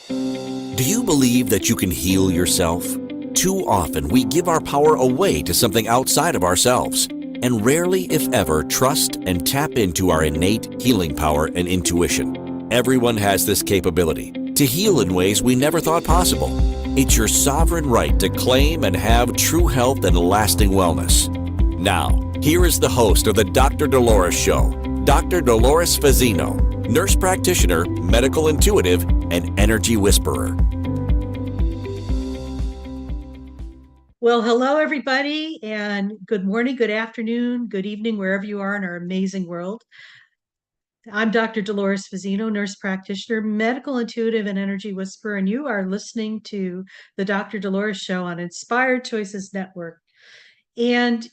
Do you believe that you can heal yourself? Too often we give our power away to something outside of ourselves, and rarely, if ever, trust and tap into our innate healing power and intuition. Everyone has this capability to heal in ways we never thought possible. It's your sovereign right to claim and have true health and lasting wellness. Now, here is the host of the Dr. Dolores Show, Dr. Dolores Fazzino, nurse practitioner, medical intuitive, and energy whisperer. Well, hello, everybody, and good morning, good afternoon, good evening, wherever you are in our amazing world. I'm Dr. Dolores Fazzino, nurse practitioner, medical intuitive, and energy whisperer, and you are listening to the Dr. Dolores Show on Inspired Choices Network. And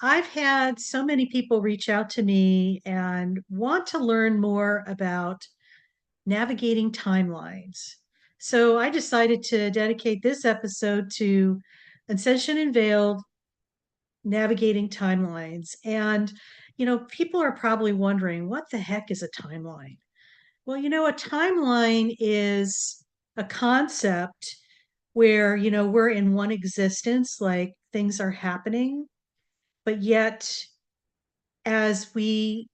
I've had so many people reach out to me and want to learn more about navigating timelines. So I decided to dedicate this episode to Ascension Unveiled, navigating timelines. And, people are probably wondering, what the heck is a timeline? Well, a timeline is a concept where, we're in one existence, like things are happening, but yet as we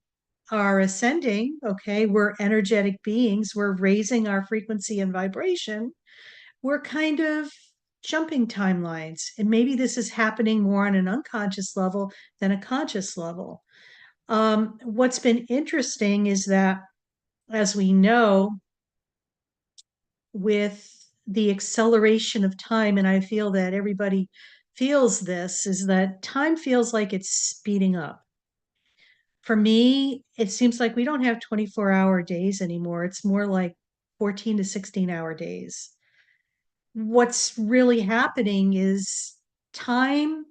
are ascending, okay, we're energetic beings, we're raising our frequency and vibration, we're kind of jumping timelines. And maybe this is happening more on an unconscious level than a conscious level. What's been interesting is that, as we know, with the acceleration of time, and I feel that everybody feels this, is that time feels like it's speeding up. For me, it seems like we don't have 24-hour days anymore. It's more like 14 to 16-hour days. What's really happening is time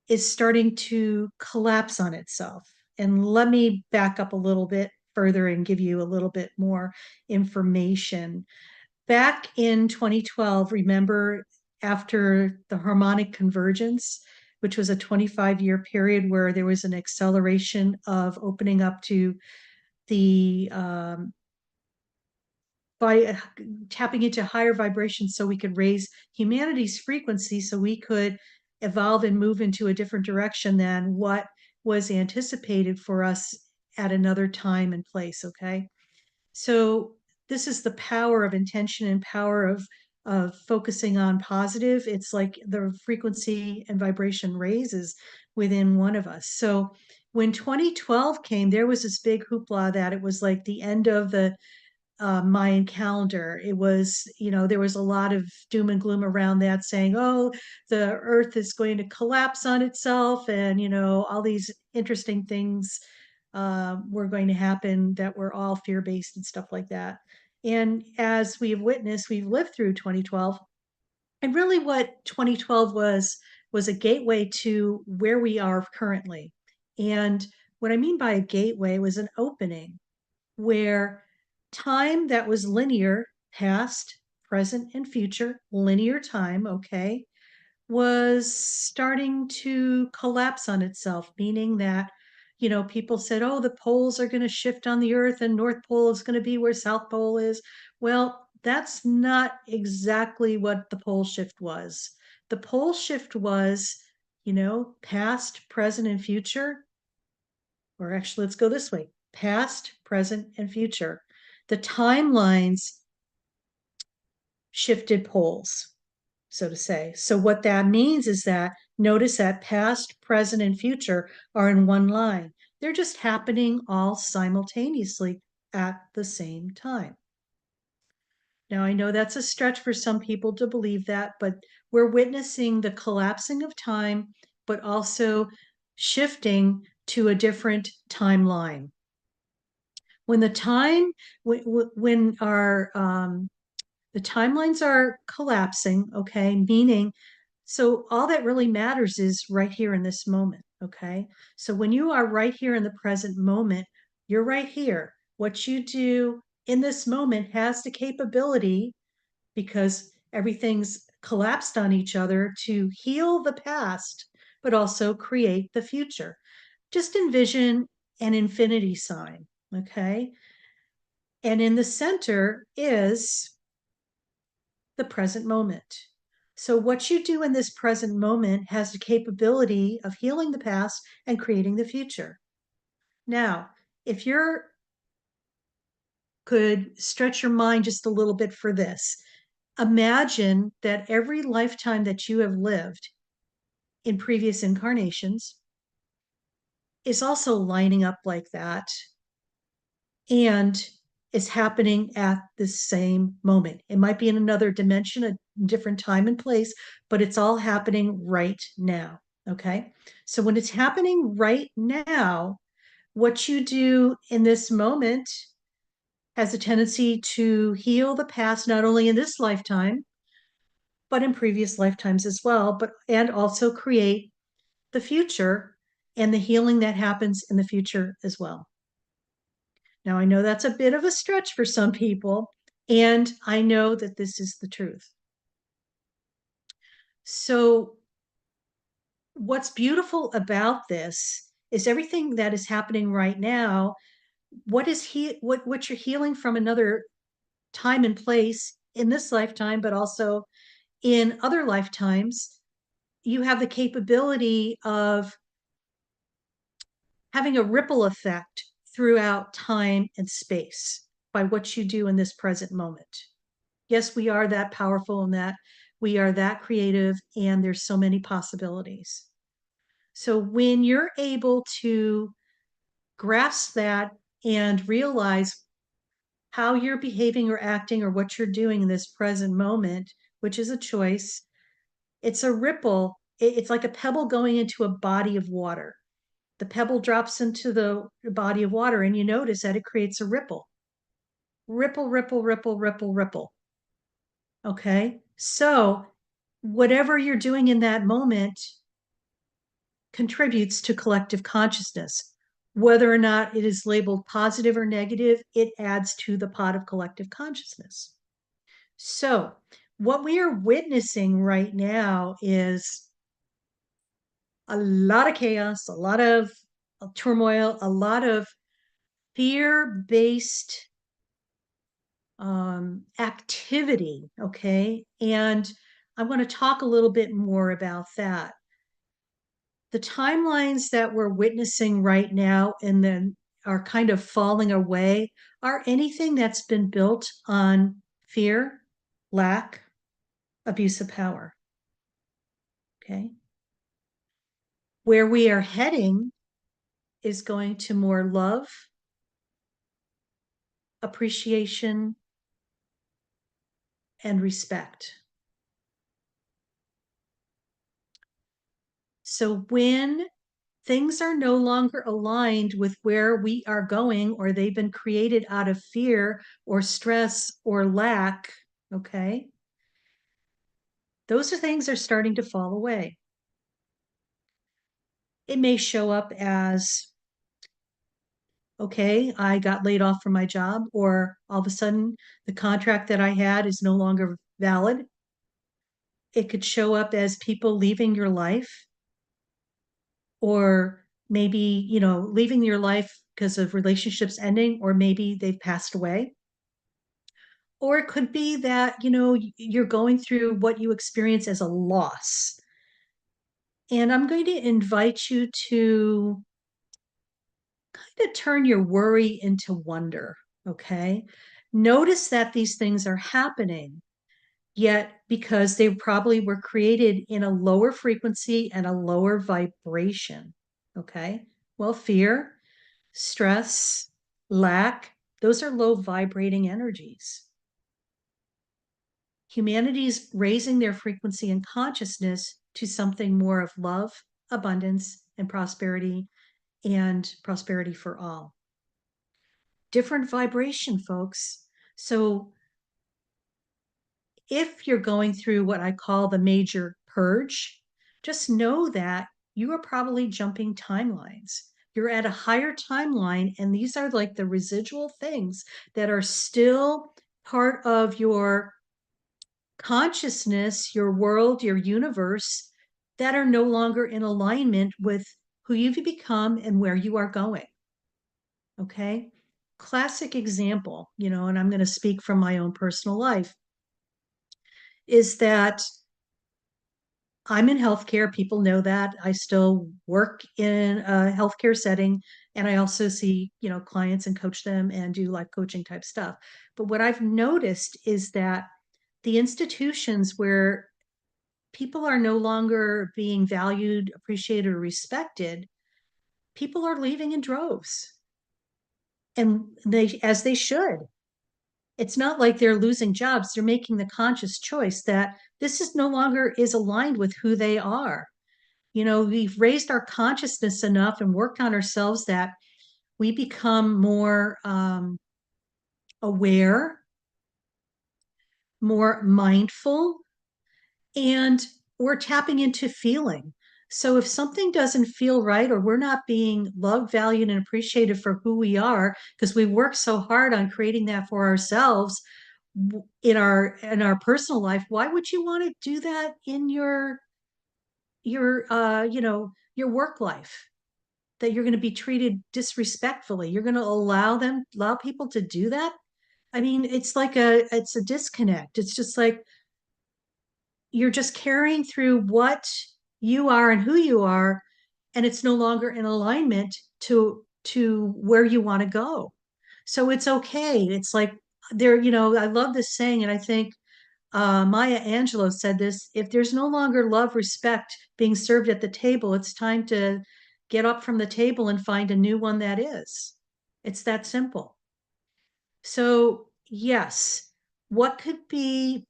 is starting to collapse on itself. And let me back up a little bit further and give you a little bit more information. Back in 2012, remember, after the harmonic convergence, which was a 25-year period where there was an acceleration of opening up to the by tapping into higher vibrations so we could raise humanity's frequency so we could evolve and move into a different direction than what was anticipated for us at another time and place. Okay. So this is the power of intention and power of focusing on positive. It's like the frequency and vibration raises within one of us. So when 2012 came, there was this big hoopla that it was like the end of the Mayan calendar. It was, there was a lot of doom and gloom around that, saying, oh, the earth is going to collapse on itself, and, all these interesting things were going to happen that were all fear based and stuff like that. And as we've witnessed, we've lived through 2012. And really, what 2012 was a gateway to where we are currently. And what I mean by a gateway was an opening where time that was linear, past, present, and future, linear time, okay, was starting to collapse on itself, meaning that, people said, oh, the poles are going to shift on the earth and North Pole is going to be where South Pole is. Well, that's not exactly what the pole shift was. The pole shift was, past, present, and future. Or actually, let's go this way: past, present, and future. The timelines shifted poles, so to say. So, what that means is that notice that past, present, and future are in one line. They're just happening all simultaneously at the same time. Now, I know that's a stretch for some people to believe that, but we're witnessing the collapsing of time, but also shifting to a different timeline. When the time when our the timelines are collapsing, okay, meaning, so all that really matters is right here in this moment, okay? So when you are right here in the present moment, you're right here. What you do in this moment has the capability, because everything's collapsed on each other, to heal the past, but also create the future. Just envision an infinity sign, okay? And in the center is the present moment. So, what you do in this present moment has the capability of healing the past and creating the future. Now, if you could stretch your mind just a little bit for this, imagine that every lifetime that you have lived in previous incarnations is also lining up like that and is happening at the same moment. It might be in another dimension, a different time and place, but it's all happening right now. Okay. So when it's happening right now, what you do in this moment has a tendency to heal the past, not only in this lifetime, but in previous lifetimes as well, but and also create the future and the healing that happens in the future as well. Now, I know that's a bit of a stretch for some people, and I know that this is the truth. So, what's beautiful about this is everything that is happening right now. What you're healing from another time and place in this lifetime, but also in other lifetimes, you have the capability of having a ripple effect throughout time and space by what you do in this present moment. Yes, we are that powerful and that we are that creative, and there's so many possibilities. So when you're able to grasp that and realize how you're behaving or acting or what you're doing in this present moment, which is a choice, it's a ripple. It's like a pebble going into a body of water. The pebble drops into the body of water, and you notice that it creates a ripple. Ripple, ripple, ripple, ripple, ripple. Okay. So, whatever you're doing in that moment contributes to collective consciousness. Whether or not it is labeled positive or negative, it adds to the pot of collective consciousness. So, what we are witnessing right now is a lot of chaos, a lot of turmoil, a lot of fear based activity. Okay. And I want to talk a little bit more about that. The timelines that we're witnessing right now and then are kind of falling away are anything that's been built on fear, lack, abuse of power. Okay. Where we are heading is going to more love, appreciation, and respect. So when things are no longer aligned with where we are going, or they've been created out of fear or stress or lack, okay, those are things are starting to fall away. It may show up as, okay, I got laid off from my job, or all of a sudden the contract that I had is no longer valid. It could show up as people leaving your life, or maybe, leaving your life because of relationships ending, or maybe they've passed away. Or it could be that, you're going through what you experience as a loss. And I'm going to invite you to kind of turn your worry into wonder. Okay. Notice that these things are happening, yet because they probably were created in a lower frequency and a lower vibration. Okay. Well, fear, stress, lack, those are low vibrating energies. Humanity's raising their frequency and consciousness to something more of love, abundance, and prosperity for all. Different vibration, folks. So if you're going through what I call the major purge, just know that you are probably jumping timelines. You're at a higher timeline, and these are like the residual things that are still part of your consciousness, your world, your universe, that are no longer in alignment with who you've become and where you are going. Okay. Classic example, and I'm going to speak from my own personal life. is that I'm in healthcare. People know that. I still work in a healthcare setting, and I also see, clients and coach them and do life coaching type stuff. But what I've noticed is that the institutions where people are no longer being valued, appreciated, or respected, people are leaving in droves. And as they should. It's not like they're losing jobs. They're making the conscious choice that this is no longer is aligned with who they are. We've raised our consciousness enough and worked on ourselves that we become more aware, more mindful, and we're tapping into feeling. So if something doesn't feel right, or we're not being loved, valued, and appreciated for who we are, because we work so hard on creating that for ourselves in our personal life, why would you want to do that in your work life? That you're going to be treated disrespectfully. You're going to allow people to do that. I mean, it's a disconnect. It's just like you're just carrying through what you are and who you are, and it's no longer in alignment to where you want to go. So it's okay. It's like I love this saying, and I think Maya Angelou said this: if there's no longer love, respect being served at the table, it's time to get up from the table and find a new one that is. It's that simple. So, yes, what could be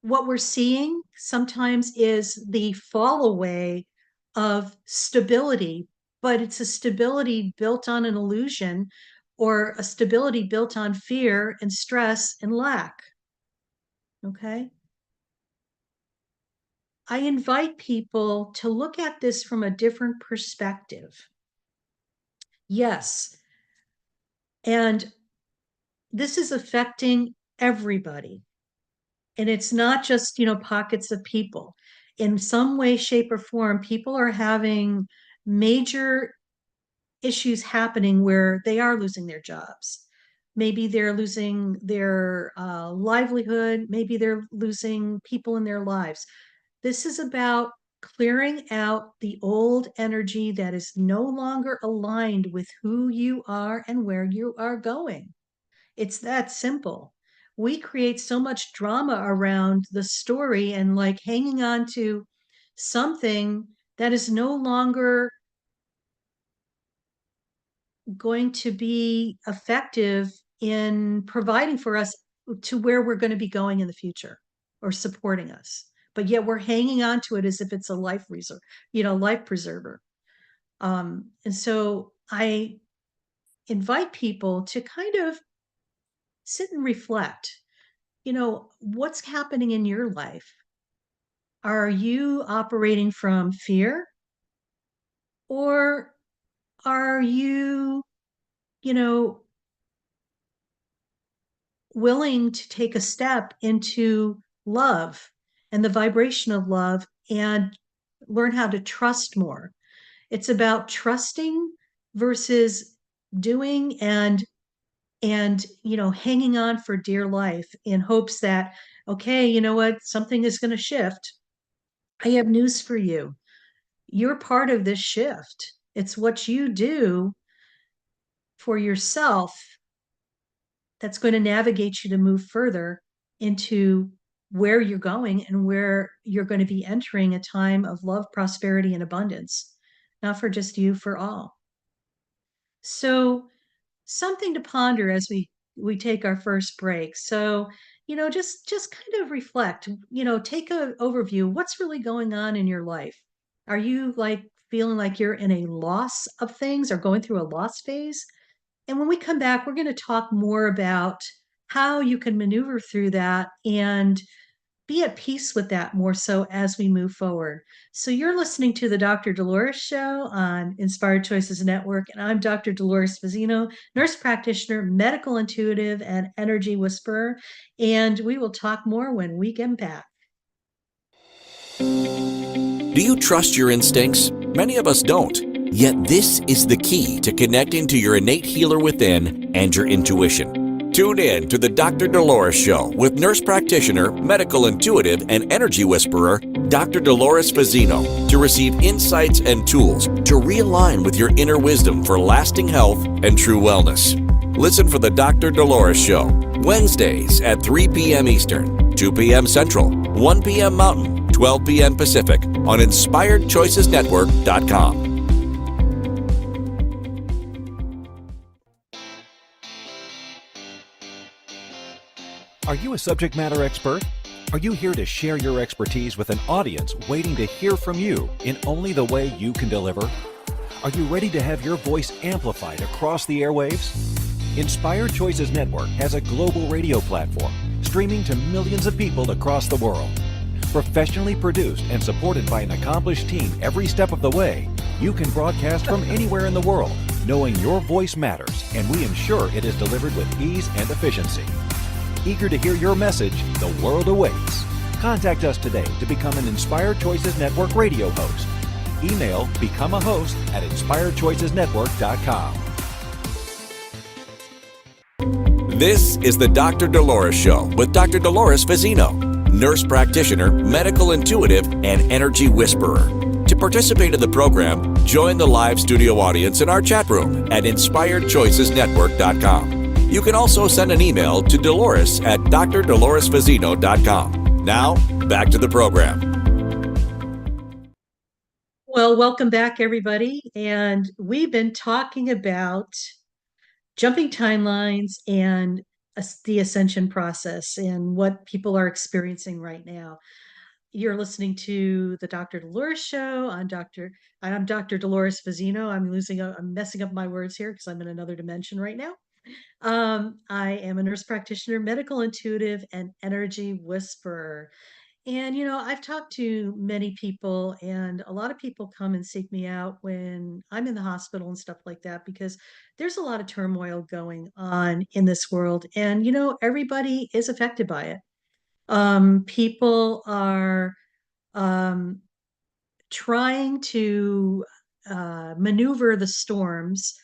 what we're seeing sometimes is the fall away of stability, but it's a stability built on an illusion, or a stability built on fear and stress and lack. Okay. I invite people to look at this from a different perspective. Yes. And this is affecting everybody. And it's not just, pockets of people. In some way, shape, or form, people are having major issues happening where they are losing their jobs. Maybe they're losing their livelihood. Maybe they're losing people in their lives. This is about clearing out the old energy that is no longer aligned with who you are and where you are going. It's that simple. We create so much drama around the story and like hanging on to something that is no longer going to be effective in providing for us to where we're going to be going in the future, or supporting us. But yet we're hanging on to it as if it's a life preserver. And so I invite people to kind of sit and reflect. What's happening in your life? Are you operating from fear, or are you know, willing to take a step into love and the vibration of love and learn how to trust more? It's about trusting versus doing, and hanging on for dear life in hopes that, okay, you know what, something is going to shift. I have news for you. You're part of this shift. It's what you do for yourself that's going to navigate you to move further into where you're going and where you're going to be entering a time of love, prosperity, and abundance, not for just you, for all. So, something to ponder as we take our first break. So, just kind of reflect, take an overview. What's really going on in your life? Are you like feeling like you're in a loss of things or going through a loss phase? And when we come back, we're going to talk more about how you can maneuver through that and be at peace with that more so as we move forward. So you're listening to the Dr. Dolores Show on Inspired Choices Network, and I'm Dr. Dolores Fazzino, nurse practitioner, medical intuitive, and energy whisperer. And we will talk more when we get back. Do you trust your instincts? Many of us don't. Yet this is the key to connecting to your innate healer within and your intuition. Tune in to the Dr. Dolores Show with nurse practitioner, medical intuitive, and energy whisperer, Dr. Dolores Fazzino, to receive insights and tools to realign with your inner wisdom for lasting health and true wellness. Listen for the Dr. Dolores Show, Wednesdays at 3 p.m. Eastern, 2 p.m. Central, 1 p.m. Mountain, 12 p.m. Pacific on InspiredChoicesNetwork.com. Are you a subject matter expert? Are you here to share your expertise with an audience waiting to hear from you in only the way you can deliver? Are you ready to have your voice amplified across the airwaves? Inspired Choices Network has a global radio platform streaming to millions of people across the world. Professionally produced and supported by an accomplished team every step of the way, you can broadcast from anywhere in the world, knowing your voice matters, and we ensure it is delivered with ease and efficiency. Eager to hear your message, the world awaits. Contact us today to become an Inspired Choices Network radio host. Email become a host at InspiredChoicesNetwork.com. This is the Dr. Dolores Show with Dr. Dolores Fazzino, nurse practitioner, medical intuitive, and energy whisperer. To participate in the program, join the live studio audience in our chat room at InspiredChoicesNetwork.com. You can also send an email to Dolores at drdoloresfazzino.com. Now, back to the program. Well, welcome back, everybody. And we've been talking about jumping timelines and the ascension process and what people are experiencing right now. You're listening to the Dr. Dolores Show. I'm Dr. Dolores Fazzino. I'm messing up my words here because I'm in another dimension right now. I am a nurse practitioner, medical intuitive, and energy whisperer. And, I've talked to many people, and a lot of people come and seek me out when I'm in the hospital and stuff like that, because there's a lot of turmoil going on in this world. And, everybody is affected by it. People are um, trying to maneuver the storms.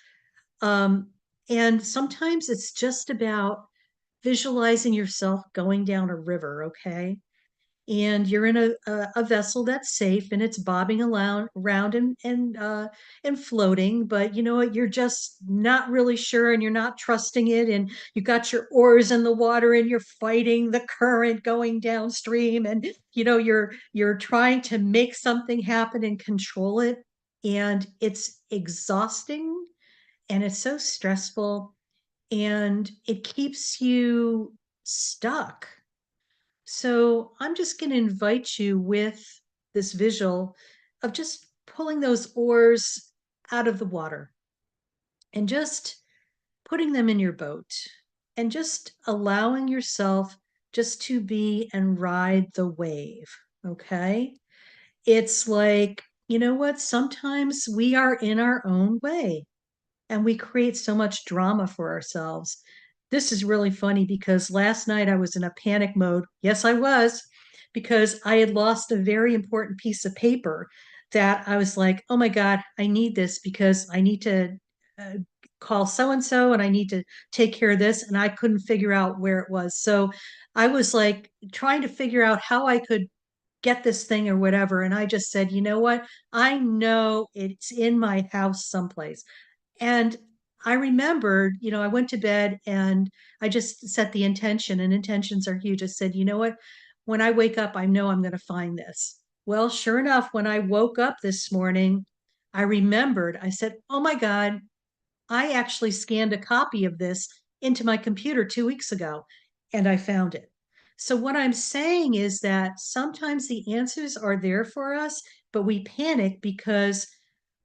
Um, and sometimes it's just about visualizing yourself going down a river, okay? And you're in a vessel that's safe and it's bobbing around and floating, but you know what? You're just not really sure and you're not trusting it. And you got your oars in the water and you're fighting the current going downstream. And you're trying to make something happen and control it. And it's exhausting and it's so stressful and it keeps you stuck. So I'm just going to invite you with this visual of just pulling those oars out of the water and just putting them in your boat and just allowing yourself just to be and ride the wave. Okay. It's like, you know what? Sometimes we are in our own way and we create so much drama for ourselves. This is really funny because last night I was in a panic mode. Yes, I was, because I had lost a very important piece of paper that I was like, oh my God, I need this because I need to uh, call so and so and I need to take care of this. And I couldn't figure out where it was. So I was like trying to figure out how I could get this thing or whatever. And I just said, you know what? I know it's in my house someplace. And I remembered, I went to bed and I just set the intention, and intentions are huge. I said, you know what? When I wake up, I know I'm going to find this. Well, sure enough, when I woke up this morning, I remembered, I said, oh my God, I actually scanned a copy of this into my computer 2 weeks ago and I found it. So, what I'm saying is that sometimes the answers are there for us, but we panic because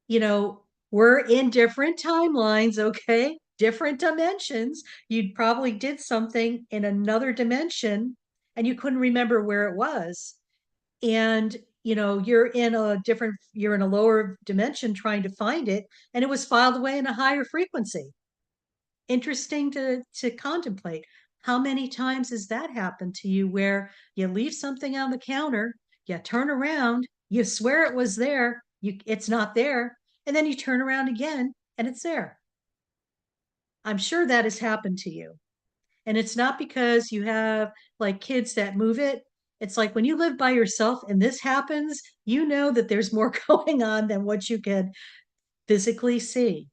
you know, we're in different timelines, okay? Different dimensions. You probably did something in another dimension and you couldn't remember where it was. And, you're in a lower dimension trying to find it, and it was filed away in a higher frequency. Interesting to contemplate. How many times has that happened to you where you leave something on the counter, you turn around, you swear it was there, it's not there, and then you turn around again and it's there. I'm sure that has happened to you. And it's not because you have like kids that move it. It's like when you live by yourself and this happens, you know that there's more going on than what you can physically see.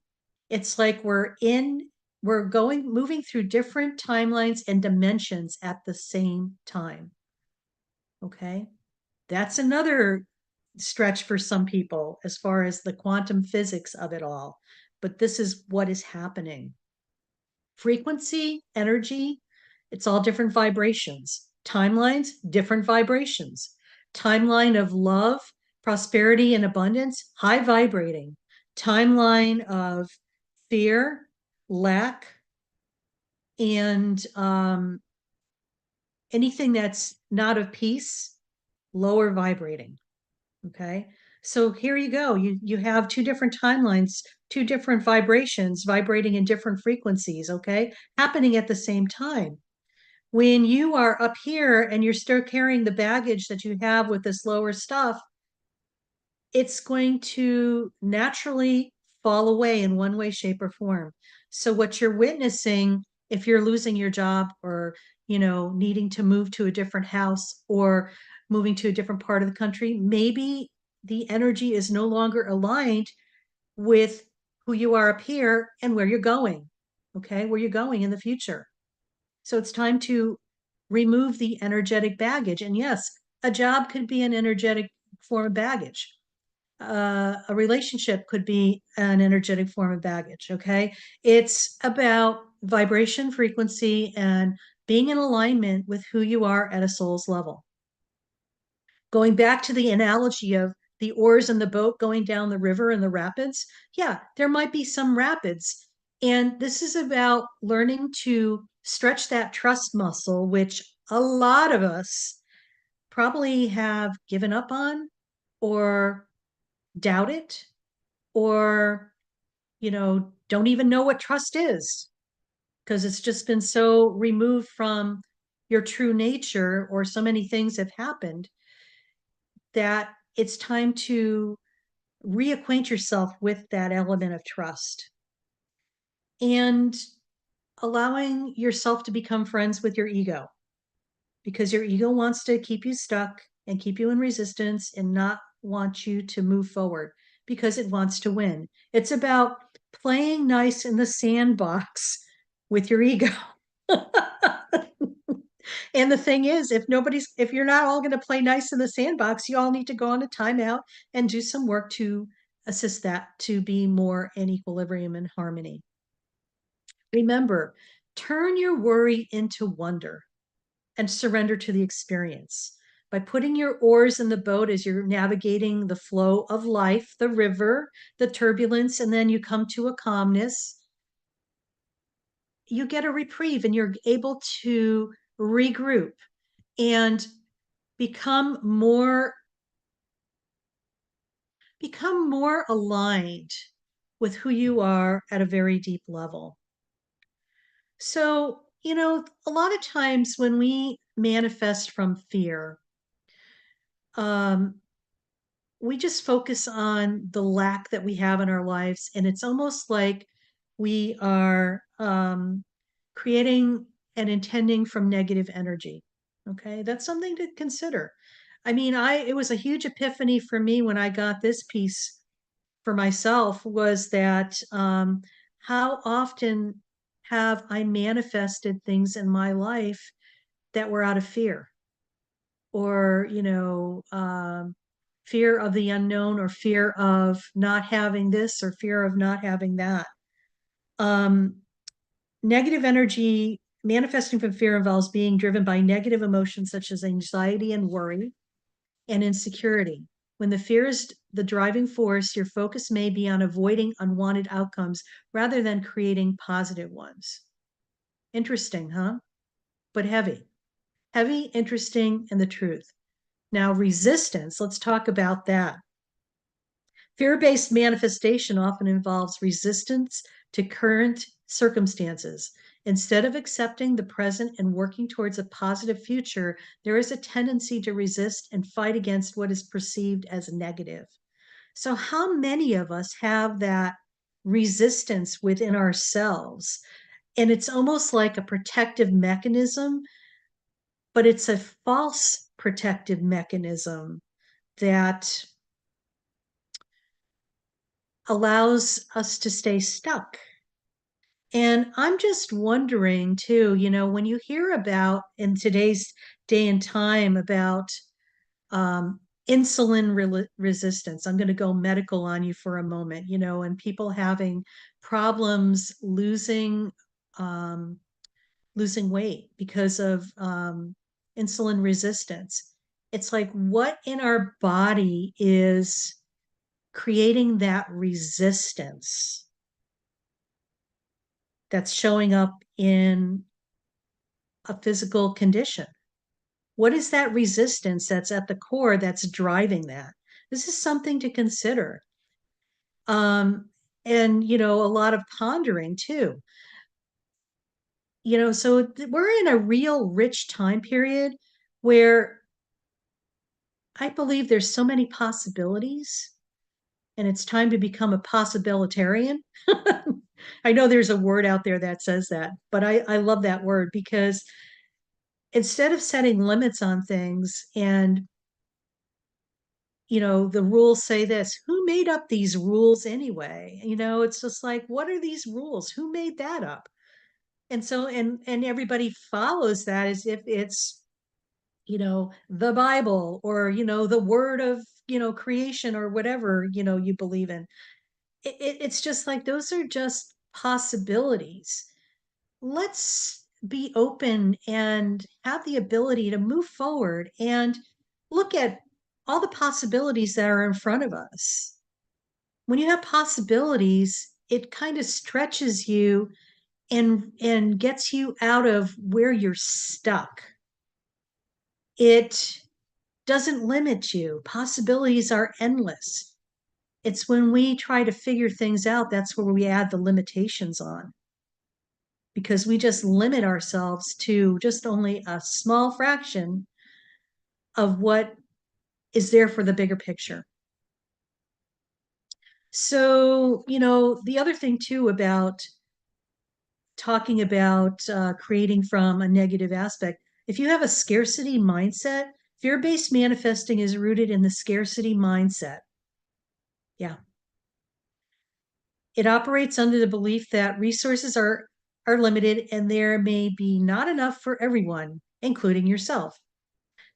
It's like moving through different timelines and dimensions at the same time. Okay. That's another stretch for some people as far as the quantum physics of it all. But this is what is happening. Frequency, energy, it's all different vibrations. Timelines, different vibrations. Timeline of love, prosperity, and abundance, high vibrating. Timeline of fear, lack, and anything that's not of peace, lower vibrating. Okay. So here you go. You have two different timelines, two different vibrations vibrating in different frequencies, okay, happening at the same time. When you are up here and you're still carrying the baggage that you have with this lower stuff, it's going to naturally fall away in one way, shape, or form. So what you're witnessing, if you're losing your job or, needing to move to a different house or moving to a different part of the country, maybe the energy is no longer aligned with who you are up here and where you're going. Okay, where you're going in the future. So it's time to remove the energetic baggage. And yes, a job could be an energetic form of baggage. A relationship could be an energetic form of baggage. Okay. It's about vibration, frequency, and being in alignment with who you are at a soul's level. Going back to the analogy of the oars in the boat going down the river and the rapids, yeah, there might be some rapids. And this is about learning to stretch that trust muscle, which a lot of us probably have given up on or doubt it or, don't even know what trust is because it's just been so removed from your true nature or so many things have happened that it's time to reacquaint yourself with that element of trust and allowing yourself to become friends with your ego because your ego wants to keep you stuck and keep you in resistance and not want you to move forward because it wants to win. It's about playing nice in the sandbox with your ego. And the thing is, if you're not all going to play nice in the sandbox, you all need to go on a timeout and do some work to assist that to be more in equilibrium and harmony. Remember, turn your worry into wonder and surrender to the experience. By putting your oars in the boat as you're navigating the flow of life, the river, the turbulence, and then you come to a calmness, you get a reprieve and you're able to regroup and become more aligned with who you are at a very deep level. So, a lot of times when we manifest from fear, we just focus on the lack that we have in our lives. And it's almost like we are creating and intending from negative energy. Okay. That's something to consider. I mean, it was a huge epiphany for me when I got this piece for myself was that how often have I manifested things in my life that were out of fear or, fear of the unknown or fear of not having this or fear of not having that. Negative energy manifesting from fear involves being driven by negative emotions such as anxiety and worry and insecurity. When the fear is the driving force, your focus may be on avoiding unwanted outcomes rather than creating positive ones. Interesting, huh? But heavy. Heavy, interesting, and the truth. Now, resistance, let's talk about that. Fear-based manifestation often involves resistance to current circumstances. Instead of accepting the present and working towards a positive future, there is a tendency to resist and fight against what is perceived as negative. So how many of us have that resistance within ourselves? And it's almost like a protective mechanism, but it's a false protective mechanism that allows us to stay stuck. And I'm just wondering too, when you hear about in today's day and time about um, insulin resistance, I'm going to go medical on you for a moment, and people having problems um, losing weight because of insulin resistance. It's like what in our body is creating that resistance that's showing up in a physical condition? What is that resistance that's at the core that's driving that? This is something to consider. Um, and, a lot of pondering too. So we're in a real rich time period where I believe there's so many possibilities, and it's time to become a possibilitarian. I know there's a word out there that says that, but I love that word because instead of setting limits on things and the rules say this, who made up these rules anyway? It's just like, what are these rules? Who made that up? And so, and everybody follows that as if it's, the Bible or, the word of, creation or whatever, you believe in. It's just like, those are just possibilities. Let's be open and have the ability to move forward and look at all the possibilities that are in front of us. When you have possibilities, it kind of stretches you and gets you out of where you're stuck. It doesn't limit you. Possibilities are endless. It's when we try to figure things out, that's where we add the limitations on, because we just limit ourselves to just only a small fraction of what is there for the bigger picture. So, the other thing too about talking about creating from a negative aspect, if you have a scarcity mindset, fear based manifesting is rooted in the scarcity mindset. Yeah. It operates under the belief that resources are limited and there may be not enough for everyone, including yourself.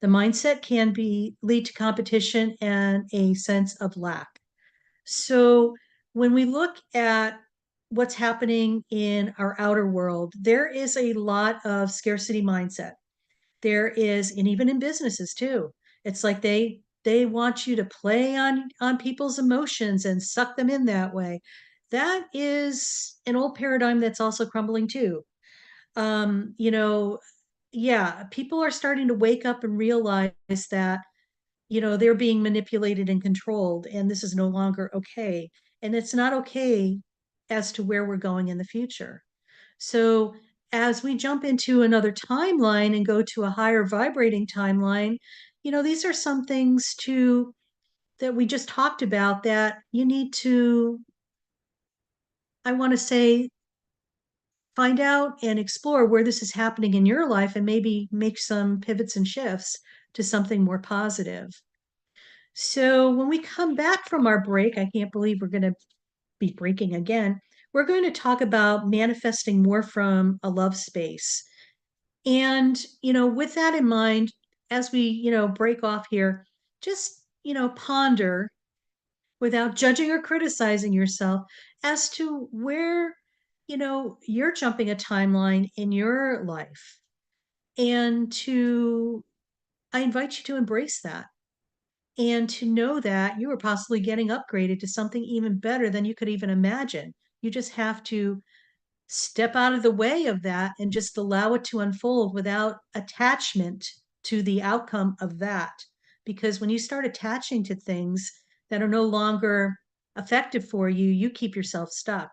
The mindset can lead to competition and a sense of lack. So when we look at what's happening in our outer world, there is a lot of scarcity mindset. There is, and even in businesses too, it's like they want you to play on people's emotions and suck them in that way. That is an old paradigm that's also crumbling too. Um, you know, yeah, people are starting to wake up and realize that they're being manipulated and controlled, and this is no longer okay. And it's not okay as to where we're going in the future. So, as we jump into another timeline and go to a higher vibrating timeline, these are some things that we just talked about that you need to, I want to say, find out and explore where this is happening in your life and maybe make some pivots and shifts to something more positive. So when we come back from our break, I can't believe we're going to be breaking again. We're going to talk about manifesting more from a love space. And, with that in mind, as we, break off here, just, ponder without judging or criticizing yourself as to where, you're jumping a timeline in your life. And I invite you to embrace that and to know that you are possibly getting upgraded to something even better than you could even imagine. You just have to step out of the way of that and just allow it to unfold without attachment to the outcome of that. Because when you start attaching to things that are no longer effective for you, you keep yourself stuck.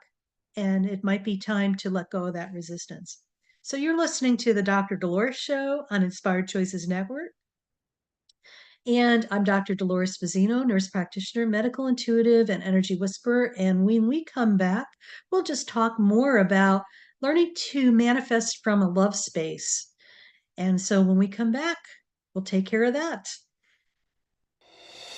And it might be time to let go of that resistance. So you're listening to the Dr. Dolores Show on Inspired Choices Network. And I'm Dr. Dolores Fazzino, nurse practitioner, medical intuitive, and energy whisperer. And when we come back, we'll just talk more about learning to manifest from a love space. And so when we come back, we'll take care of that.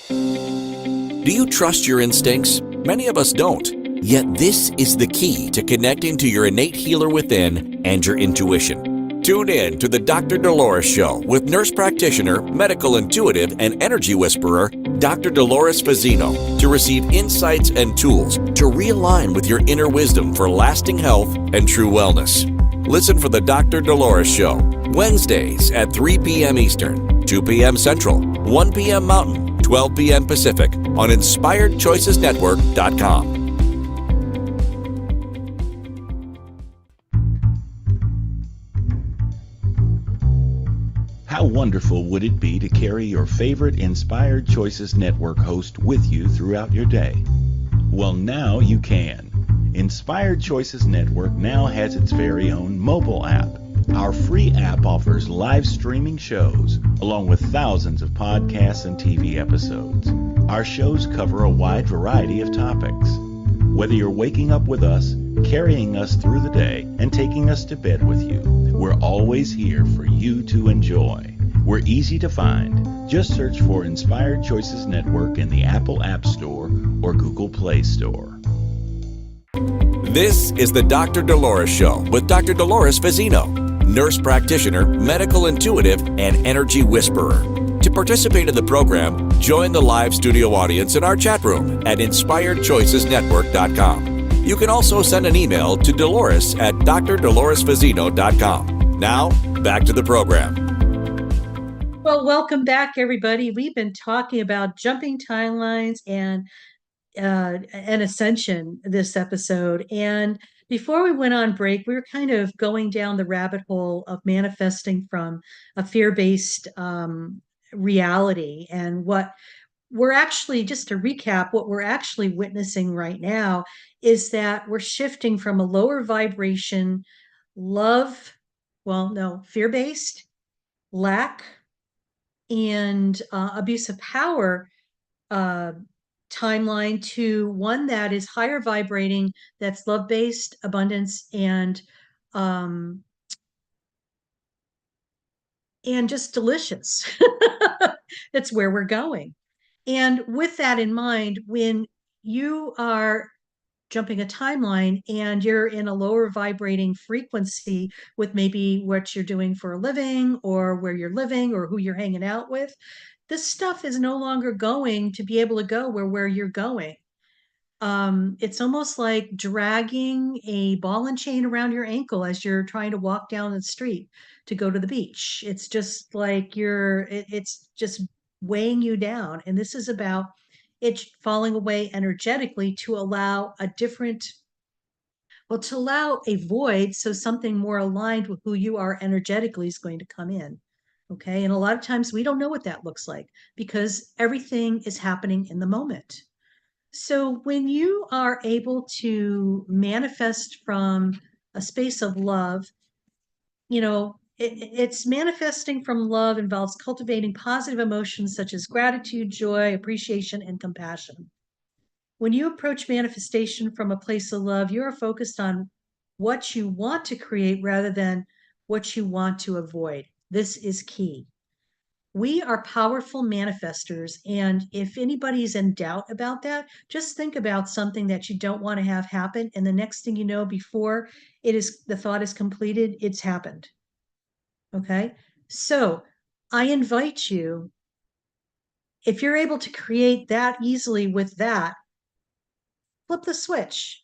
Do you trust your instincts? Many of us don't. Yet this is the key to connecting to your innate healer within and your intuition. Tune in to the Dr. Dolores Show with nurse practitioner, medical intuitive, and energy whisperer, Dr. Dolores Fazzino, to receive insights and tools to realign with your inner wisdom for lasting health and true wellness. Listen for the Dr. Dolores Show, Wednesdays at 3 p.m. Eastern, 2 p.m. Central, 1 p.m. Mountain, 12 p.m. Pacific on InspiredChoicesNetwork.com. How wonderful would it be to carry your favorite Inspired Choices Network host with you throughout your day? Well, now you can. Inspired Choices Network now has its very own mobile app. Our free app offers live streaming shows, along with thousands of podcasts and TV episodes. Our shows cover a wide variety of topics. Whether you're waking up with us, carrying us through the day, and taking us to bed with you, we're always here for you to enjoy. We're easy to find. Just search for Inspired Choices Network in the Apple App Store or Google Play Store. This is the Dr. Dolores Show with Dr. Dolores Fazzino, nurse practitioner, medical intuitive, and energy whisperer. To participate in the program, join the live studio audience in our chat room at InspiredChoicesNetwork.com. You can also send an email to Dolores at drdoloresfazzino.com. Now, back to the program. Well, welcome back, everybody. We've been talking about jumping timelines and ascension this episode. And before we went on break, we were kind of going down the rabbit hole of manifesting from a fear-based reality. And what we're actually, just to recap, what we're actually witnessing right now is that we're shifting from a lower vibration, fear-based, lack, and abuse of power timeline to one that is higher vibrating, that's love-based, abundance, and just delicious. That's where we're going. And with that in mind, when you are jumping a timeline and you're in a lower vibrating frequency with maybe what you're doing for a living or where you're living or who you're hanging out with, this stuff is no longer going to be able to go where you're going. It's almost like dragging a ball and chain around your ankle as you're trying to walk down the street to go to the beach. It's just like it's just weighing you down. And this is about it falling away energetically to allow to allow a void, so something more aligned with who you are energetically is going to come in. Okay. And a lot of times we don't know what that looks like because everything is happening in the moment. So when you are able to manifest from a space of love, it's manifesting from love involves cultivating positive emotions such as gratitude, joy, appreciation, and compassion. When you approach manifestation from a place of love, you are focused on what you want to create rather than what you want to avoid. This is key. We are powerful manifestors. And if anybody's in doubt about that, just think about something that you don't want to have happen. And the next thing you know, before the thought is completed, it's happened. Okay. So I invite you, if you're able to create that easily with that, flip the switch.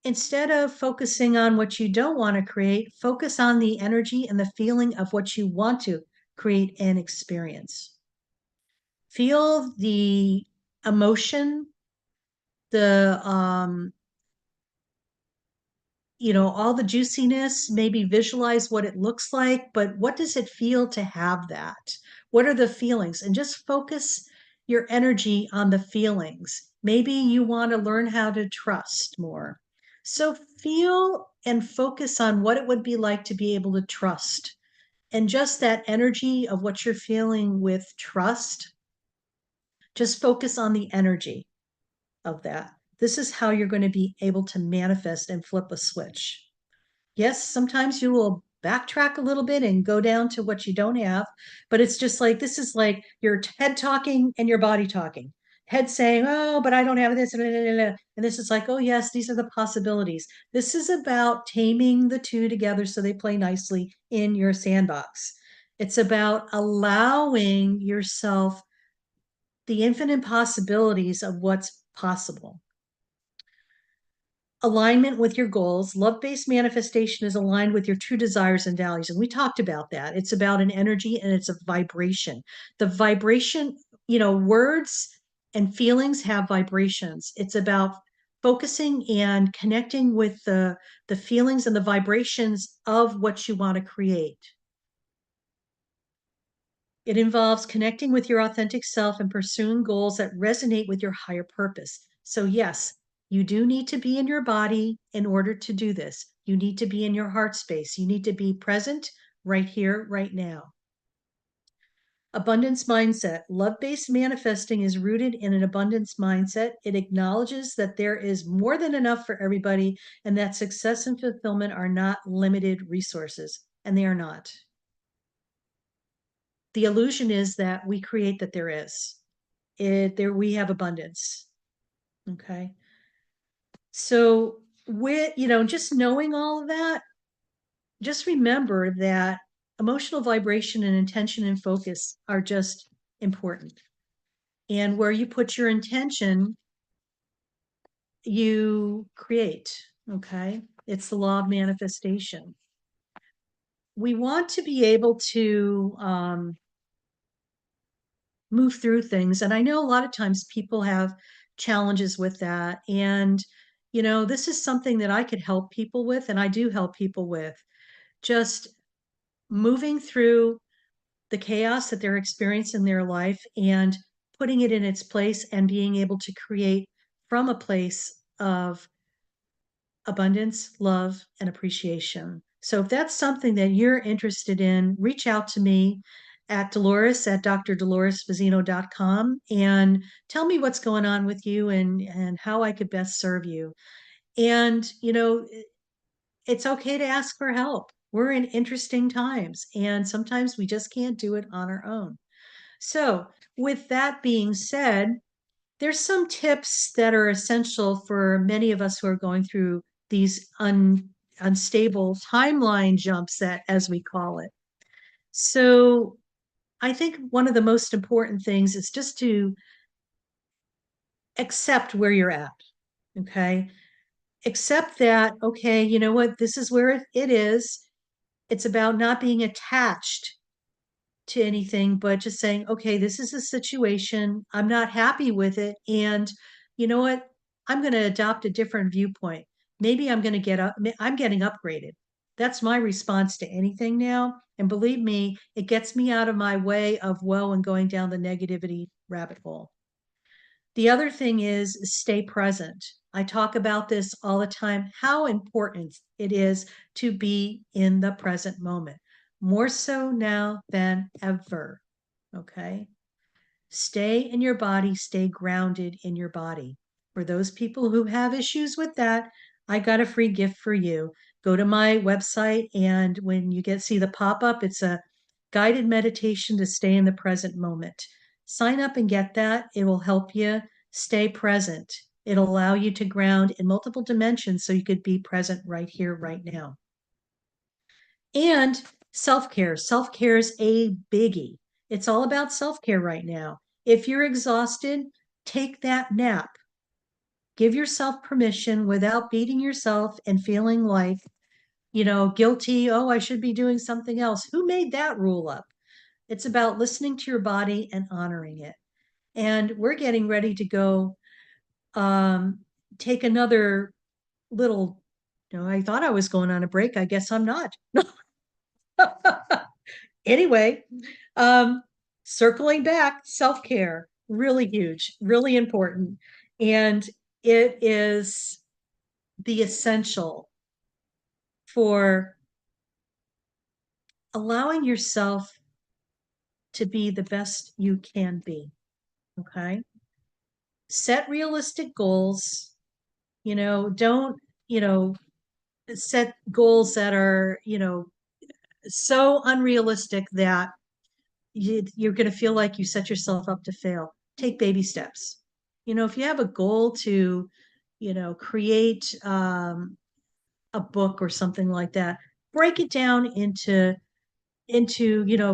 Instead of focusing on what you don't want to create, focus on the energy and the feeling of what you want to create and experience. Feel the emotion, the all the juiciness, maybe visualize what it looks like, but what does it feel to have that? What are the feelings? And just focus your energy on the feelings. Maybe you want to learn how to trust more. So feel and focus on what it would be like to be able to trust. And just that energy of what you're feeling with trust, just focus on the energy of that. This is how you're going to be able to manifest and flip a switch. Yes, sometimes you will backtrack a little bit and go down to what you don't have, but it's just like this is like your head talking and your body talking. Head saying, "Oh, but I don't have this," and this is like, "Oh, yes, these are the possibilities." This is about taming the two together so they play nicely in your sandbox. It's about allowing yourself the infinite possibilities of what's possible. Alignment with your goals. Love based manifestation is aligned with your true desires and values. And we talked about that. It's about an energy and it's a vibration. The vibration, words and feelings have vibrations. It's about focusing and connecting with the feelings and the vibrations of what you want to create. It involves connecting with your authentic self and pursuing goals that resonate with your higher purpose. So, yes, you do need to be in your body in order to do this. You need to be in your heart space. You need to be present right here, right now. Abundance mindset. Love based manifesting is rooted in an abundance mindset. It acknowledges that there is more than enough for everybody and that success and fulfillment are not limited resources, and they are not. The illusion is that we create that there is. There we have abundance. Okay. So with, just knowing all of that, just remember that emotional vibration and intention and focus are just important. And where you put your intention, you create. Okay. It's the law of manifestation. We want to be able to move through things. And I know a lot of times people have challenges with that. And, this is something that I could help people with, and I do help people with just moving through the chaos that they're experiencing in their life and putting it in its place and being able to create from a place of abundance, love, and appreciation. So if that's something that you're interested in, reach out to me at Dolores at drdoloresfazzino.com and tell me what's going on with you and how I could best serve you. And, it's okay to ask for help. We're in interesting times, and sometimes we just can't do it on our own. So, with that being said, there's some tips that are essential for many of us who are going through these unstable timeline jumps, that as we call it. So I think one of the most important things is just to accept where you're at. Okay. Accept that, okay, you know what, this is where it is. It's about not being attached to anything, but just saying, okay, this is a situation. I'm not happy with it. And you know what? I'm going to adopt a different viewpoint. Maybe I'm going to I'm getting upgraded. That's my response to anything now. And believe me, it gets me out of my way of woe and going down the negativity rabbit hole. The other thing is stay present. I talk about this all the time, how important it is to be in the present moment, more so now than ever. Okay. Stay in your body, stay grounded in your body. For those people who have issues with that, I got a free gift for you. Go to my website, and when you see the pop up, it's a guided meditation to stay in the present moment. Sign up and get that. It will help you stay present. It'll allow you to ground in multiple dimensions so you could be present right here, right now. And self care. Self care is a biggie. It's all about self care right now. If you're exhausted, take that nap. Give yourself permission without beating yourself and feeling like, guilty. Oh, I should be doing something else. Who made that rule up? It's about listening to your body and honoring it. And we're getting ready to go take another little, I thought I was going on a break. I guess I'm not. Anyway, um, circling back, self care, really huge, really important. And it is the essential for allowing yourself to be the best you can be. Okay. Set realistic goals. Don't, set goals that are, so unrealistic that you're going to feel like you set yourself up to fail. Take baby steps. If you have a goal to, create a book or something like that, break it down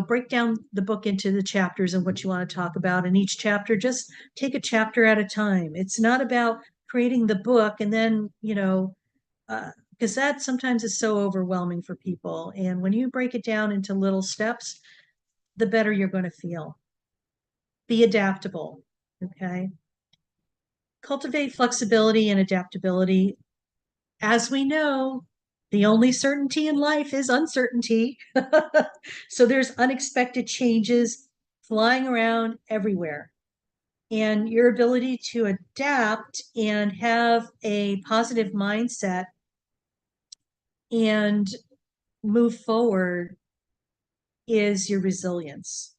break down the book into the chapters and what you want to talk about. And each chapter, just take a chapter at a time. It's not about creating the book and then, because that sometimes is so overwhelming for people. And when you break it down into little steps, the better you're going to feel. Be adaptable. Okay. Cultivate flexibility and adaptability. As we know, the only certainty in life is uncertainty. So there's unexpected changes flying around everywhere. And your ability to adapt and have a positive mindset and move forward is your resilience.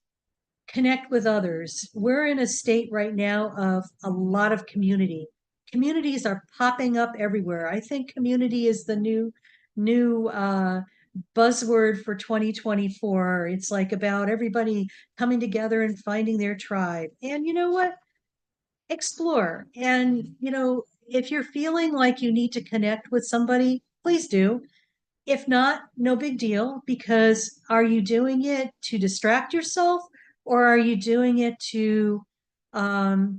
Connect with others. We're in a state right now of a lot of community. Communities are popping up everywhere. I think community is the new buzzword for 2024. It's like about everybody coming together and finding their tribe. And you know what? Explore. And if you're feeling like you need to connect with somebody, please do. If not, no big deal, because are you doing it to distract yourself, or are you doing it to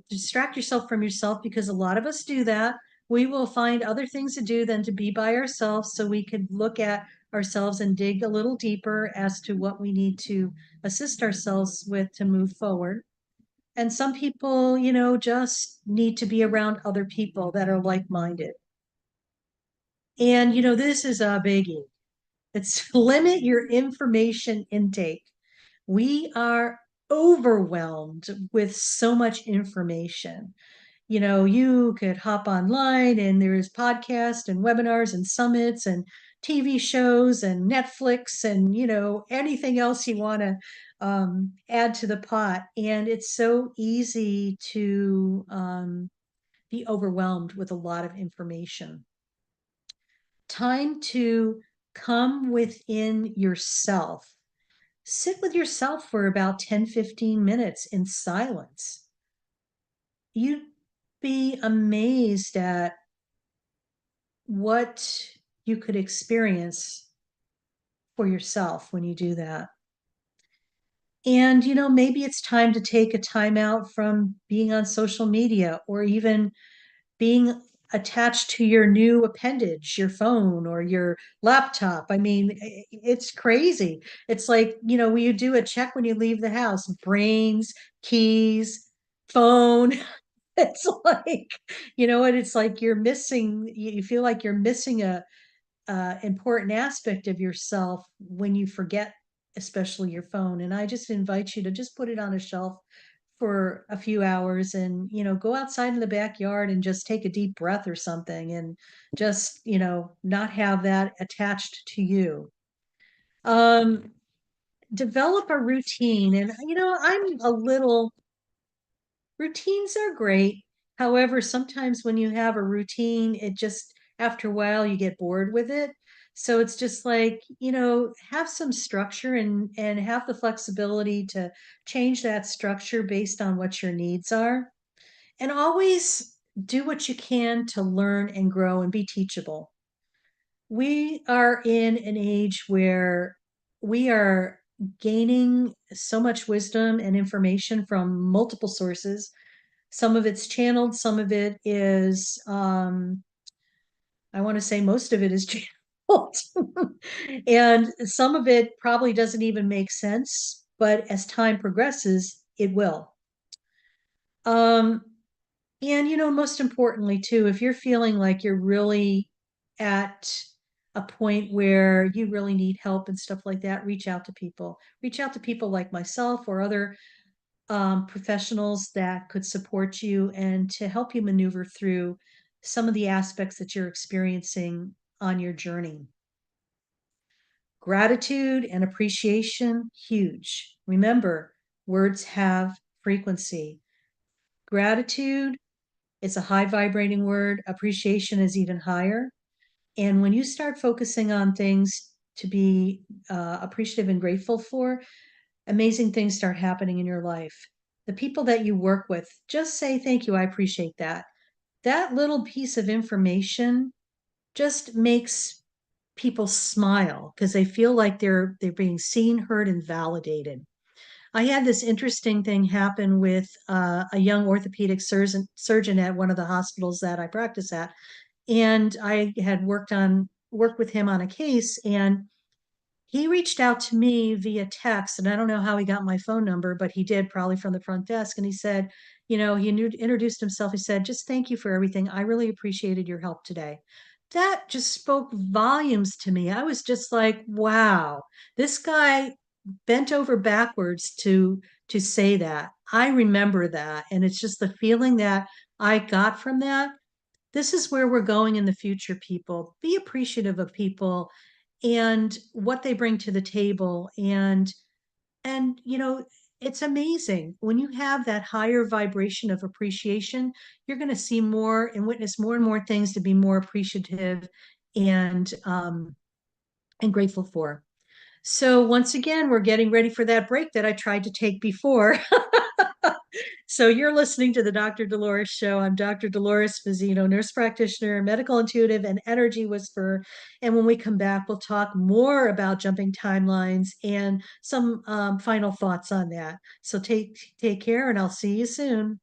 distract yourself from yourself? Because a lot of us do that. We will find other things to do than to be by ourselves, so we could look at ourselves and dig a little deeper as to what we need to assist ourselves with to move forward. And some people, just need to be around other people that are like-minded. And, this is a biggie. It's limit your information intake. We are overwhelmed with so much information. You could hop online and there's podcasts and webinars and summits and TV shows and Netflix and, anything else you want to add to the pot. And it's so easy to be overwhelmed with a lot of information. Time to come within yourself. Sit with yourself for about 10-15 minutes in silence. You'd be amazed at what you could experience for yourself when you do that. And, maybe it's time to take a time out from being on social media or even being attached to your new appendage, your phone or your laptop. I mean, it's crazy. It's like, when you do a check when you leave the house, brains, keys, phone. It's like, what it's like you're missing, you feel like you're missing a important aspect of yourself when you forget, especially your phone. And I just invite you to just put it on a shelf for a few hours and, go outside in the backyard and just take a deep breath or something and just, not have that attached to you. Develop a routine. And, I'm a little, routines are great. However, sometimes when you have a routine, it just, after a while, you get bored with it. So it's just like, have some structure and have the flexibility to change that structure based on what your needs are. And always do what you can to learn and grow and be teachable. We are in an age where we are gaining so much wisdom and information from multiple sources. Some of it's channeled, some of it is, I want to say most of it is channeled. And some of it probably doesn't even make sense, but as time progresses, it will. Um, and, most importantly, too, if you're feeling like you're really at a point where you really need help and stuff like that, reach out to people. Reach out to people like myself or other professionals that could support you and to help you maneuver through some of the aspects that you're experiencing on your journey. Gratitude and appreciation, huge. Remember, words have frequency. Gratitude is a high vibrating word. Appreciation is even higher. And when you start focusing on things to be appreciative and grateful for, amazing things start happening in your life. The people that you work with, just say, thank you, I appreciate that. That little piece of information just makes people smile because they feel like they're being seen, heard, and validated. I had this interesting thing happen with a young orthopedic surgeon at one of the hospitals that I practice at, and I had worked with him on a case, and he reached out to me via text, and I don't know how he got my phone number, but he did, probably from the front desk. And he said, introduced himself. He said, just thank you for everything. I really appreciated your help today. That just spoke volumes to me. I was just like, wow, this guy bent over backwards to say that. I remember that. And it's just the feeling that I got from that. This is where we're going in the future, people. Be appreciative of people and what they bring to the table. And it's amazing when you have that higher vibration of appreciation, you're going to see more and witness more and more things to be more appreciative and and grateful for. So once again, we're getting ready for that break that I tried to take before. So you're listening to the Dr. Dolores Show. I'm Dr. Dolores Fazzino, nurse practitioner, medical intuitive, and energy whisperer. And when we come back, we'll talk more about jumping timelines and some final thoughts on that. So take care, and I'll see you soon.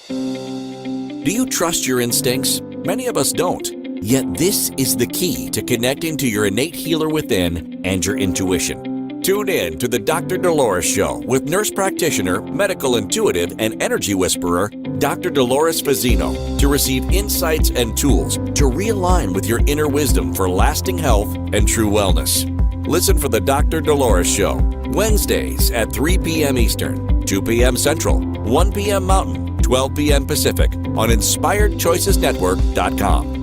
Do you trust your instincts? Many of us don't. Yet this is the key to connecting to your innate healer within and your intuition. Tune in to the Dr. Dolores Show with nurse practitioner, medical intuitive, and energy whisperer, Dr. Dolores Fazzino, to receive insights and tools to realign with your inner wisdom for lasting health and true wellness. Listen for the Dr. Dolores Show, Wednesdays at 3 p.m. Eastern, 2 p.m. Central, 1 p.m. Mountain, 12 p.m. Pacific on InspiredChoicesNetwork.com.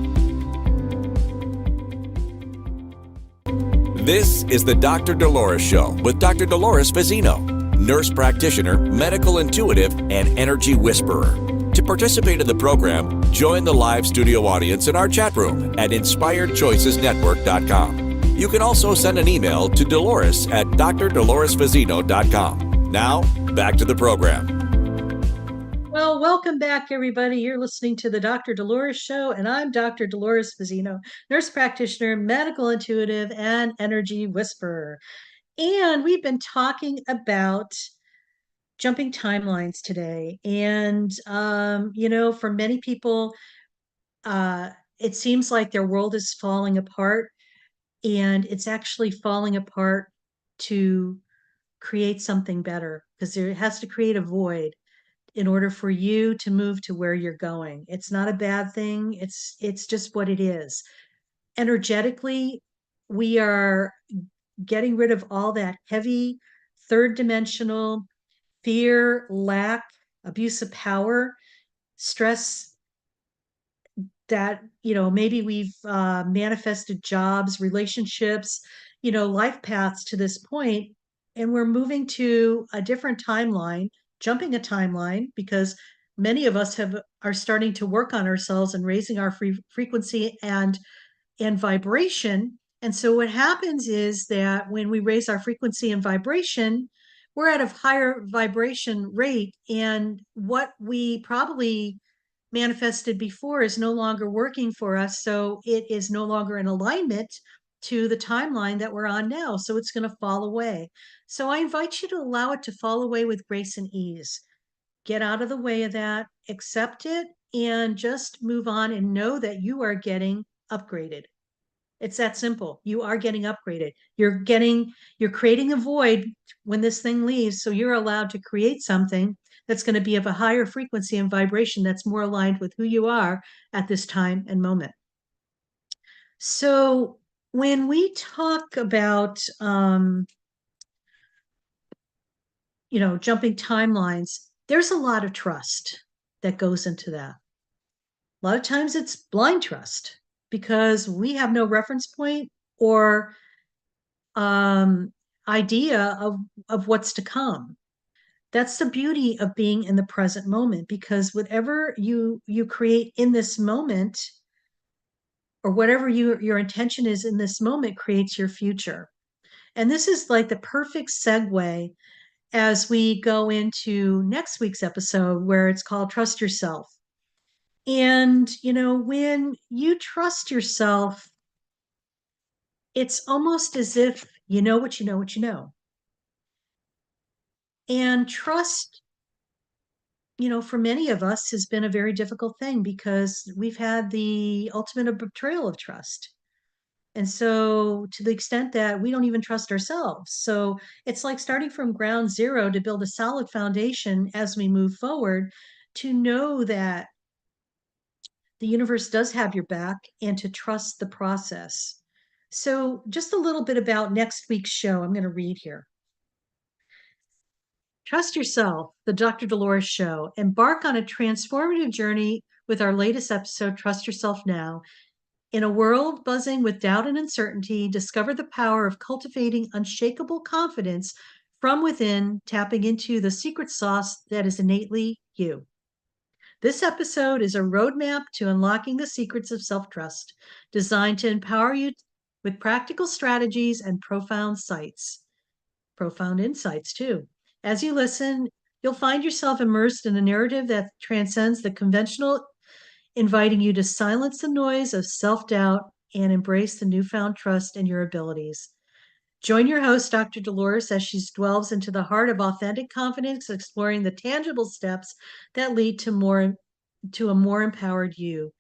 This is the Dr. Dolores Show with Dr. Dolores Fazzino, nurse practitioner, medical intuitive, and energy whisperer. To participate in the program, join the live studio audience in our chat room at InspiredChoicesNetwork.com. You can also send an email to Dolores at drdoloresfazzino.com. Now, back to the program. Well, welcome back, everybody. You're listening to the Dr. Dolores Show, and I'm Dr. Dolores Fazzino, nurse practitioner, medical intuitive, and energy whisperer. And we've been talking about jumping timelines today. And, for many people, it seems like their world is falling apart, and it's actually falling apart to create something better because there has to create a void in order for you to move to where you're going. It's not a bad thing. It's just what it is. Energetically, we are getting rid of all that heavy third dimensional fear, lack, abuse of power, stress that, maybe we've manifested jobs, relationships, life paths to this point, and we're moving to a different timeline, jumping a timeline, because many of us are starting to work on ourselves and raising our frequency and vibration. And so what happens is that when we raise our frequency and vibration, we're at a higher vibration rate, and what we probably manifested before is no longer working for us. So it is no longer in alignment to the timeline that we're on now. So it's going to fall away. So I invite you to allow it to fall away with grace and ease. Get out of the way of that, accept it, and just move on and know that you are getting upgraded. It's that simple. You are getting upgraded. You're creating a void when this thing leaves. So you're allowed to create something that's going to be of a higher frequency and vibration that's more aligned with who you are at this time and moment. So when we talk about, jumping timelines, there's a lot of trust that goes into that. A lot of times it's blind trust because we have no reference point or idea of what's to come. That's the beauty of being in the present moment, because whatever you create in this moment or whatever your intention is in this moment creates your future. And this is like the perfect segue as we go into next week's episode, where it's called Trust Yourself. And, when you trust yourself, it's almost as if you know what you know what you know. And trust, for many of us has been a very difficult thing because we've had the ultimate betrayal of trust. And so, to the extent that we don't even trust ourselves. So, it's like starting from ground zero to build a solid foundation as we move forward, to know that the universe does have your back and to trust the process. So, just a little bit about next week's show. I'm going to read here. Trust yourself, the Dr. Dolores Show. Embark on a transformative journey with our latest episode, Trust Yourself Now. In a world buzzing with doubt and uncertainty, discover the power of cultivating unshakable confidence from within, tapping into the secret sauce that is innately you. This episode is a roadmap to unlocking the secrets of self-trust, designed to empower you with practical strategies and profound insights too. As you listen, you'll find yourself immersed in a narrative that transcends the conventional, inviting you to silence the noise of self-doubt and embrace the newfound trust in your abilities. Join your host, Dr. Dolores, as she delves into the heart of authentic confidence, exploring the tangible steps that lead to a more empowered you.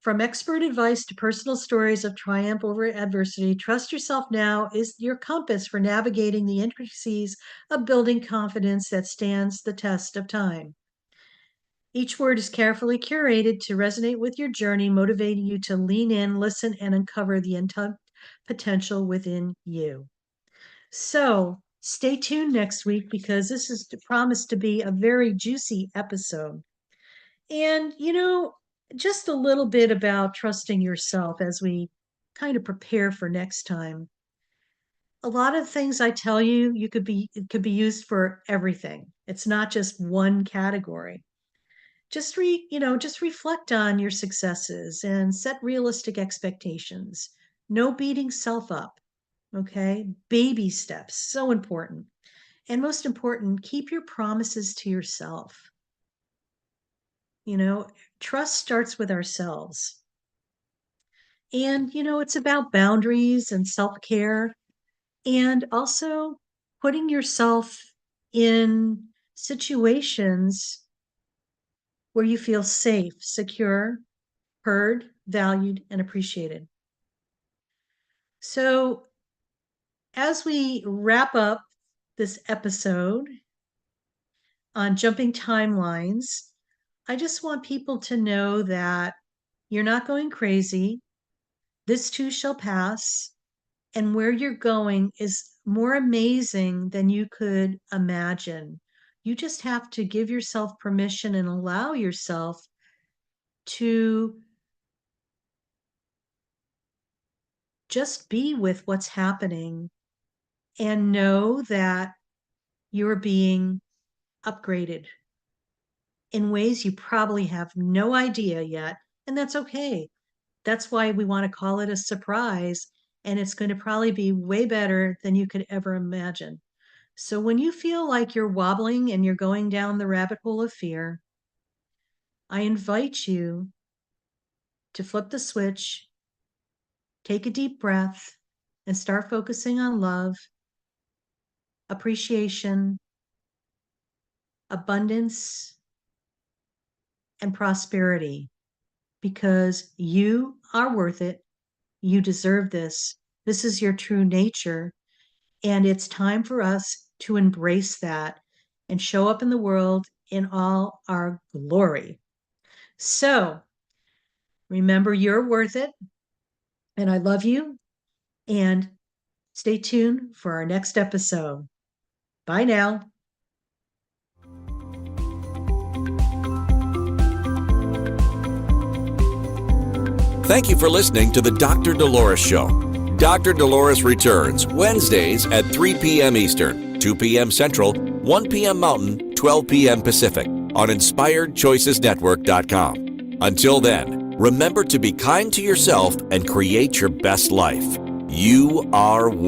From expert advice to personal stories of triumph over adversity, Trust Yourself Now is your compass for navigating the intricacies of building confidence that stands the test of time. Each word is carefully curated to resonate with your journey, motivating you to lean in, listen, and uncover the untapped potential within you. So stay tuned next week because this is promised to be a very juicy episode. And, just a little bit about trusting yourself as we kind of prepare for next time. A lot of things I tell you, it could be used for everything. It's not just one category. Just reflect on your successes and set realistic expectations. No beating self up. Okay. Baby steps. So important. And most important, keep your promises to yourself. Trust starts with ourselves. And, it's about boundaries and self-care and also putting yourself in situations where you feel safe, secure, heard, valued, and appreciated. So, as we wrap up this episode on jumping timelines, I just want people to know that you're not going crazy. This too shall pass. And where you're going is more amazing than you could imagine. You just have to give yourself permission and allow yourself to just be with what's happening and know that you're being upgraded in ways you probably have no idea yet. And that's okay. That's why we want to call it a surprise. And it's going to probably be way better than you could ever imagine. So when you feel like you're wobbling and you're going down the rabbit hole of fear, I invite you to flip the switch, take a deep breath, and start focusing on love, appreciation, abundance, and prosperity, because you are worth it. You deserve this. This is your true nature. And it's time for us to embrace that and show up in the world in all our glory. So remember, you're worth it. And I love you. And stay tuned for our next episode. Bye now. Thank you for listening to the Dr. Dolores Show. Dr. Dolores returns Wednesdays at 3 p.m. Eastern, 2 p.m. Central, 1 p.m. Mountain, 12 p.m. Pacific on InspiredChoicesNetwork.com. Until then, Remember to be kind to yourself and create your best life. You are worth